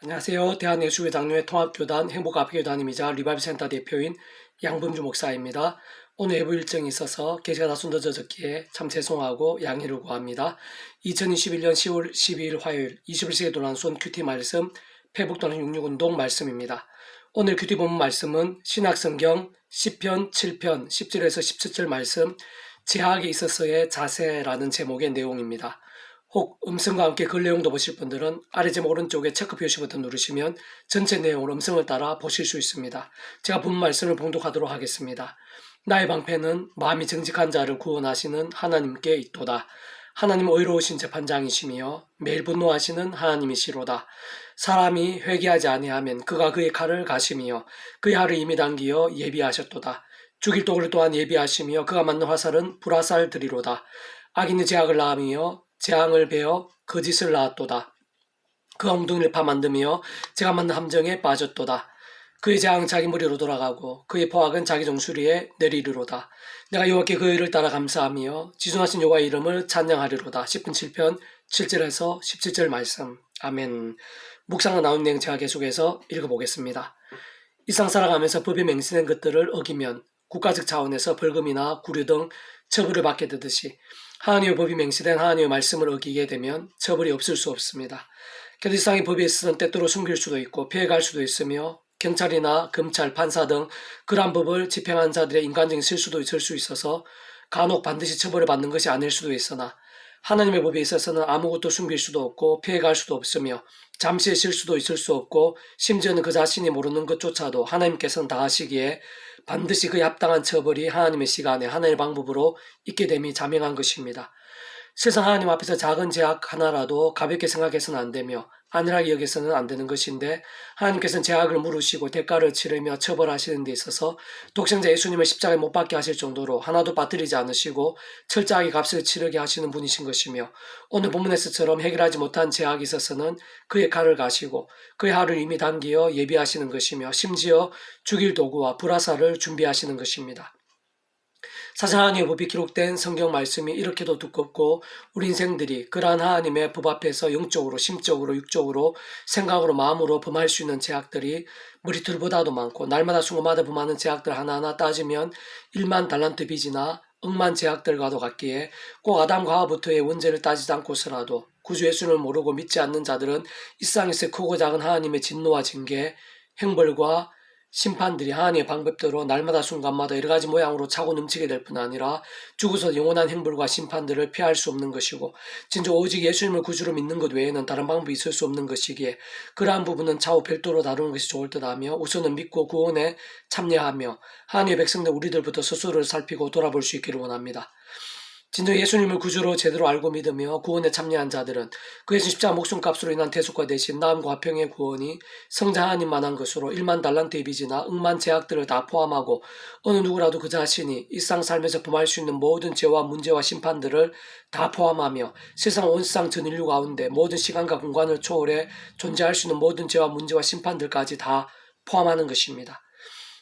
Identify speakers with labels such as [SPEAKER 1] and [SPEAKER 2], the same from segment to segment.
[SPEAKER 1] 안녕하세요. 대한예수교장로회 통합교단 행복아피교단임이자 리바이브센터 대표인 양범주 목사입니다. 오늘 외부 일정이 있어서 게시가 다소 늦어졌기에 참 죄송하고 양해를 구합니다. 2021년 10월 12일 화요일 21세기 도난손 큐티 말씀 페북도난 66운동 말씀입니다. 오늘 큐티 본문 말씀은 신약성경 10편 7편 10절에서 17절 말씀 제약에 있어서의 자세라는 제목의 내용입니다. 혹 음성과 함께 글 내용도 보실 분들은 아래 제목 오른쪽에 체크 표시 버튼 누르시면 전체 내용을 음성을 따라 보실 수 있습니다. 제가 본문 말씀을 봉독하도록 하겠습니다. 나의 방패는 마음이 정직한 자를 구원하시는 하나님께 있도다. 하나님 의로우신 재판장이시며 매일 분노하시는 하나님이시로다. 사람이 회개하지 아니하면 그가 그의 칼을 가시며 그의 알을 이미 당기어 예비하셨도다. 죽일 독을 또한 예비하시며 그가 맞는 화살은 불화살들이로다. 악인의 제약을 낳으며 재앙을 베어 거짓을 낳았도다. 그 엉뚱이를 파만드며 제가 만든 함정에 빠졌도다. 그의 재앙은 자기 머리로 돌아가고 그의 포악은 자기 정수리에 내리리로다. 내가 여호와께 그 의를 따라 감사하며 지존하신 여호와의 이름을 찬양하리로다. 10분 7편 7절에서 17절 말씀. 아멘. 묵상과 나온 내용 제가 계속해서 읽어보겠습니다. 일상 살아가면서 법에 맹세된 것들을 어기면 국가적 차원에서 벌금이나 구류 등 처벌을 받게 되듯이 하나님의 법이 맹세된 하나님의 말씀을 어기게 되면 처벌이 없을 수 없습니다. 그래도 이상의 법에 있어서는 때때로 숨길 수도 있고 피해갈 수도 있으며 경찰이나 검찰, 판사 등 그러한 법을 집행한 자들의 인간적인 실수도 있을 수 있어서 간혹 반드시 처벌을 받는 것이 아닐 수도 있으나 하나님의 법에 있어서는 아무것도 숨길 수도 없고 피해갈 수도 없으며 잠시의 실수도 있을 수 없고 심지어는 그 자신이 모르는 것조차도 하나님께서는 다 하시기에 반드시 그에 합당한 처벌이 하나님의 시간에 하나님의 방법으로 있게 됨이 자명한 것입니다. 세상 하나님 앞에서 작은 제약 하나라도 가볍게 생각해서는 안 되며 안일하게 여겨서는 안 되는 것인데 하나님께서는 제약을 물으시고 대가를 치르며 처벌하시는 데 있어서 독생자 예수님을 십자가에 못 박게 하실 정도로 하나도 빠뜨리지 않으시고 철저하게 값을 치르게 하시는 분이신 것이며 오늘 본문에서처럼 해결하지 못한 제약이 있어서는 그의 칼을 가시고 그의 알을 이미 당기어 예비하시는 것이며 심지어 죽일 도구와 불화살을 준비하시는 것입니다. 사실 하나님의 법이 기록된 성경 말씀이 이렇게도 두껍고 우리 인생들이 그러한 하나님의 법 앞에서 영적으로, 심적으로, 육적으로, 생각으로, 마음으로 범할 수 있는 제약들이 머리털보다도 많고 날마다 순간마다 범하는 제약들 하나하나 따지면 1만 달란트 빚이나 억만 제약들과도 같기에 꼭 아담과 하와부터의 원죄를 따지지 않고서라도 구주 예수를 모르고 믿지 않는 자들은 이 세상에서 크고 작은 하나님의 진노와 징계, 형벌과 심판들이 하나님의 방법대로 날마다 순간마다 여러 가지 모양으로 차고 넘치게 될 뿐 아니라 죽어서 영원한 형벌과 심판들을 피할 수 없는 것이고 진짜 오직 예수님을 구주로 믿는 것 외에는 다른 방법이 있을 수 없는 것이기에 그러한 부분은 차후 별도로 다루는 것이 좋을 듯하며 우선은 믿고 구원에 참여하며 하나님의 백성들 우리들부터 스스로를 살피고 돌아볼 수 있기를 원합니다. 진정 예수님을 구주로 제대로 알고 믿으며 구원에 참여한 자들은 그 예수 십자가 목숨값으로 인한 대속과 대신 나음과 화평의 구원이 성자 하나님만한 것으로 1만 달란트의 빚이나 억만 제약들을 다 포함하고 어느 누구라도 그 자신이 일상 삶에서 범할 수 있는 모든 죄와 문제와 심판들을 다 포함하며 세상 온 세상 전 인류 가운데 모든 시간과 공간을 초월해 존재할 수 있는 모든 죄와 문제와 심판들까지 다 포함하는 것입니다.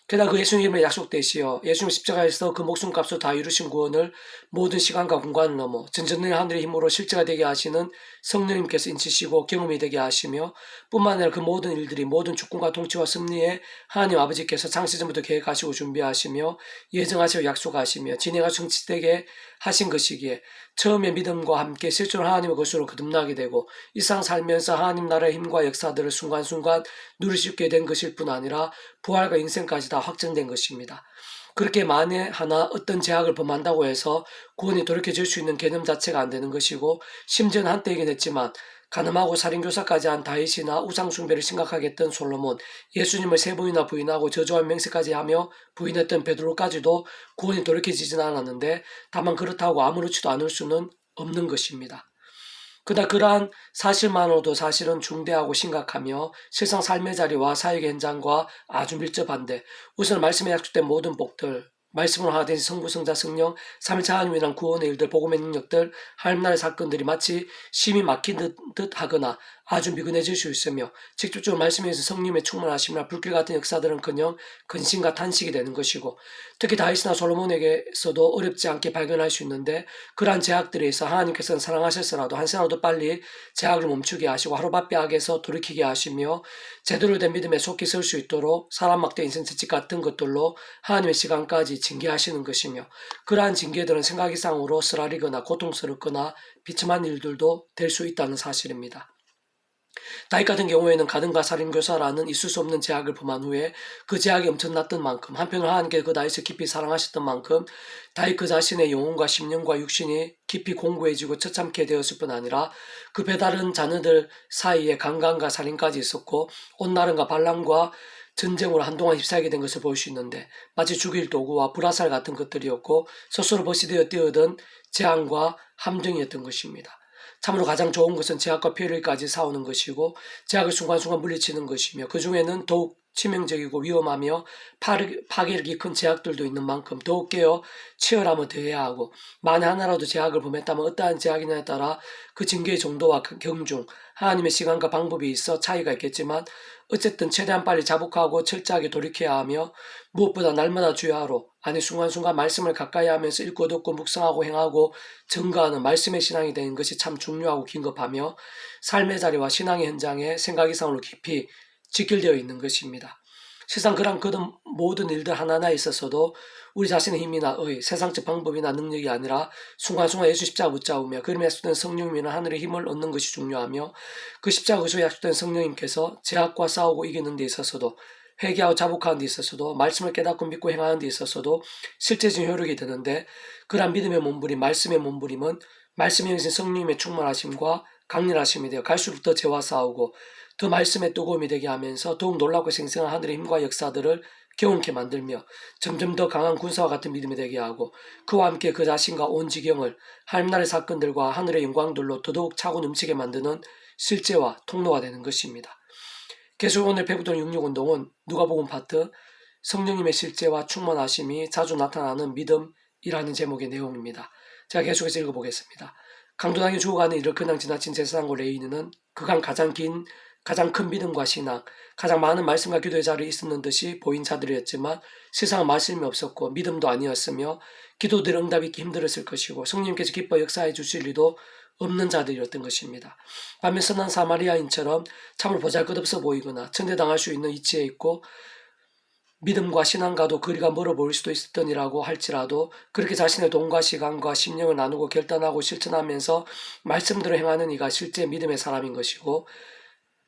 [SPEAKER 1] 게다가 그 예수님의 약속되시어 예수님 십자가에서 그 목숨값으로 다 이루신 구원을 모든 시간과 공간을 넘어 전전의 하늘의 힘으로 실제가 되게 하시는 성령님께서 인치시고 경험이 되게 하시며 뿐만 아니라 그 모든 일들이 모든 주권과 통치와 섭리에 하나님 아버지께서 창세전부터 계획하시고 준비하시며 예정하시고 약속하시며 진행하 성취되게 하신 것이기에 처음에 믿음과 함께 실제로 하나님의 것으로 거듭나게 되고 이 세상 살면서 하나님 나라의 힘과 역사들을 순간순간 누릴 수 있게 된 것일 뿐 아니라 부활과 인생까지 다 확정된 것입니다. 그렇게 만에 하나 어떤 제약을 범한다고 해서 구원이 돌이켜질 수 있는 개념 자체가 안 되는 것이고 심지어는 한때이긴 했지만 간음하고 살인교사까지 한 다윗이나 우상숭배를 심각하게 했던 솔로몬, 예수님을 3번이나 부인하고 저주한 맹세까지 하며 부인했던 베드로까지도 구원이 돌이켜지진 않았는데 다만 그렇다고 아무렇지도 않을 수는 없는 것입니다. 그러나 그러한 사실만으로도 사실은 중대하고 심각하며 세상 삶의 자리와 사역의 현장과 아주 밀접한데 우선 말씀에 약속된 모든 복들, 말씀으로 하나 된 성부, 성자, 성령, 삼일차 하나님이란 구원의 일들, 복음의 능력들, 하나님 나라의 사건들이 마치 심이 막힌 듯 하거나 아주 미근해질 수 있으며 직접적으로 말씀에서 성령의 충만하심이나 불길 같은 역사들은커녕 근심과 탄식이 되는 것이고 특히 다윗이나 솔로몬에게서도 어렵지 않게 발견할 수 있는데 그러한 제약들에 의해서 하나님께서는 사랑하셨으라도 한시라도 빨리 제약을 멈추게 하시고 하루바삐 악에서 돌이키게 하시며 제대로 된 믿음에 속히 설 수 있도록 사람 막대 인생 채찍 같은 것들로 하나님의 시간까지 징계하시는 것이며 그러한 징계들은 생각 이상으로 쓰라리거나 고통스럽거나 비참한 일들도 될 수 있다는 사실입니다. 다윗 같은 경우에는 가든과 살인교사라는 있을 수 없는 제약을 범한 후에 그 제약이 엄청났던 만큼 한편으로 하나님께 그 다윗을 깊이 사랑하셨던 만큼 다윗 그 자신의 영혼과 심령과 육신이 깊이 공고해지고 처참게 되었을 뿐 아니라 그 배다른 자녀들 사이에 강간과 살인까지 있었고 온나름과 반란과 전쟁으로 한동안 휩싸이게 된 것을 볼 수 있는데 마치 죽일 도구와 불화살 같은 것들이었고 스스로 버시되어 뛰어든 재앙과 함정이었던 것입니다. 참으로 가장 좋은 것은 제약과 피해를까지 싸우는 것이고 제약을 순간순간 물리치는 것이며 그 중에는 더욱 치명적이고 위험하며 파괴력이 큰 제약들도 있는 만큼 더욱 깨어 치열함을 더해야 하고 만에 하나라도 제약을 범했다면 어떠한 제약이냐에 따라 그 징계의 정도와 그 경중, 하나님의 시간과 방법이 있어 차이가 있겠지만 어쨌든 최대한 빨리 자복하고 철저하게 돌이켜야 하며 무엇보다 날마다 주야로 아니 순간순간 말씀을 가까이 하면서 읽고 듣고 묵상하고 행하고 증거하는 말씀의 신앙이 되는 것이 참 중요하고 긴급하며 삶의 자리와 신앙의 현장에 생각 이상으로 깊이 직결되어 있는 것입니다. 세상 그런 모든 일들 하나하나에 있어서도 우리 자신의 힘이나 세상적 방법이나 능력이 아니라 순간순간 예수 십자가 붙잡으며 그림에 약속된 성령님이나 하늘의 힘을 얻는 것이 중요하며 그 십자가 그리스도에 약속된 성령님께서 제약과 싸우고 이기는 데 있어서도 회개하고 자복하는 데 있어서도 말씀을 깨닫고 믿고 행하는 데 있어서도 실제적인 효력이 되는데 그러한 믿음의 몸부림, 말씀의 몸부림은 말씀이 형신 성령님의 충만하심과 강렬하심이 되어 갈수록 더 죄와 싸우고 더 말씀의 뜨거움이 되게 하면서 더욱 놀랍고 생생한 하늘의 힘과 역사들을 경험케 만들며 점점 더 강한 군사와 같은 믿음이 되게 하고 그와 함께 그 자신과 온 지경을 하나님 나라의 사건들과 하늘의 영광들로 더더욱 차고 넘치게 만드는 실제와 통로가 되는 것입니다. 계속 오늘 배부동 66운동은 누가복음 파트 성령님의 실제와 충만하심이 자주 나타나는 믿음이라는 제목의 내용입니다. 제가 계속해서 읽어보겠습니다. 강도당에 죽어가는 일을 그냥 지나친 제사장과 레위인은 그간 가장 큰 믿음과 신앙, 가장 많은 말씀과 기도의 자리에 있었는 듯이 보인 자들이었지만 세상은 말씀이 없었고 믿음도 아니었으며 기도들 응답이 있기 힘들었을 것이고 성령님께서 기뻐 역사해 주실 리도 없는 자들이었던 것입니다. 반면 선한 사마리아인처럼 참으로 보잘것없어 보이거나 천대당할 수 있는 위치에 있고 믿음과 신앙과도 거리가 멀어 보일 수도 있었더니라고 할지라도 그렇게 자신의 돈과 시간과 심령을 나누고 결단하고 실천하면서 말씀대로 행하는 이가 실제 믿음의 사람인 것이고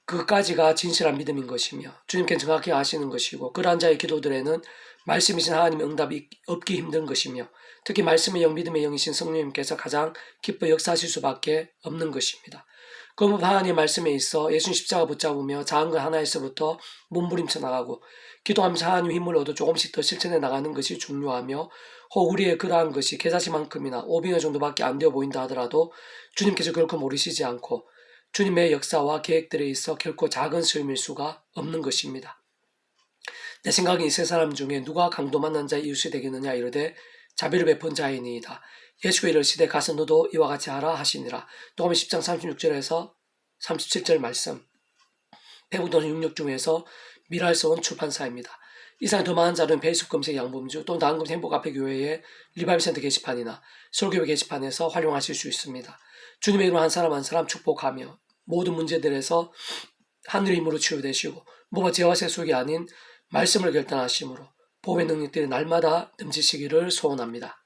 [SPEAKER 1] 그까지가 진실한 믿음인 것이며 주님께는 정확히 아시는 것이고 그러한 자의 기도들에는 말씀이신 하나님의 응답이 없기 힘든 것이며 특히 말씀의 영 믿음의 영이신 성령님께서 가장 기뻐 역사하실 수밖에 없는 것입니다. 그 하나님의 말씀에 있어 예수님 십자가 붙잡으며 작은 것 하나에서부터 몸부림쳐 나가고 기도하면서 하나님 힘을 얻어 조금씩 더 실천해 나가는 것이 중요하며 혹 우리의 그러한 것이 개자치만큼이나 오빙어 정도밖에 안 되어 보인다 하더라도 주님께서 결코 모르시지 않고 주님의 역사와 계획들에 있어 결코 작은 수임일 수가 없는 것입니다. 내 생각엔 이 세 사람 중에 누가 강도 만난 자의 이웃이 되겠느냐 이르되 자비를 베푼 자이니이다. 예수가 이르시되 가서 너도 이와 같이 하라 하시니라. 누가복음 10장 36절에서 37절 말씀. 배부도는 66 중에서 미랄서 온 출판사입니다. 이상 더 많은 자료는 페이스북 검색 양범주 또는 나은금 행복앞에교회의 리바이브센터 게시판이나 설교회 게시판에서 활용하실 수 있습니다. 주님의 이름으로 한 사람 한 사람 축복하며 모든 문제들에서 하늘의 힘으로 치유되시고 무엇 죄와 세속이 아닌 말씀을 결단하심으로 복음의 능력들이 날마다 넘치시기를 소원합니다.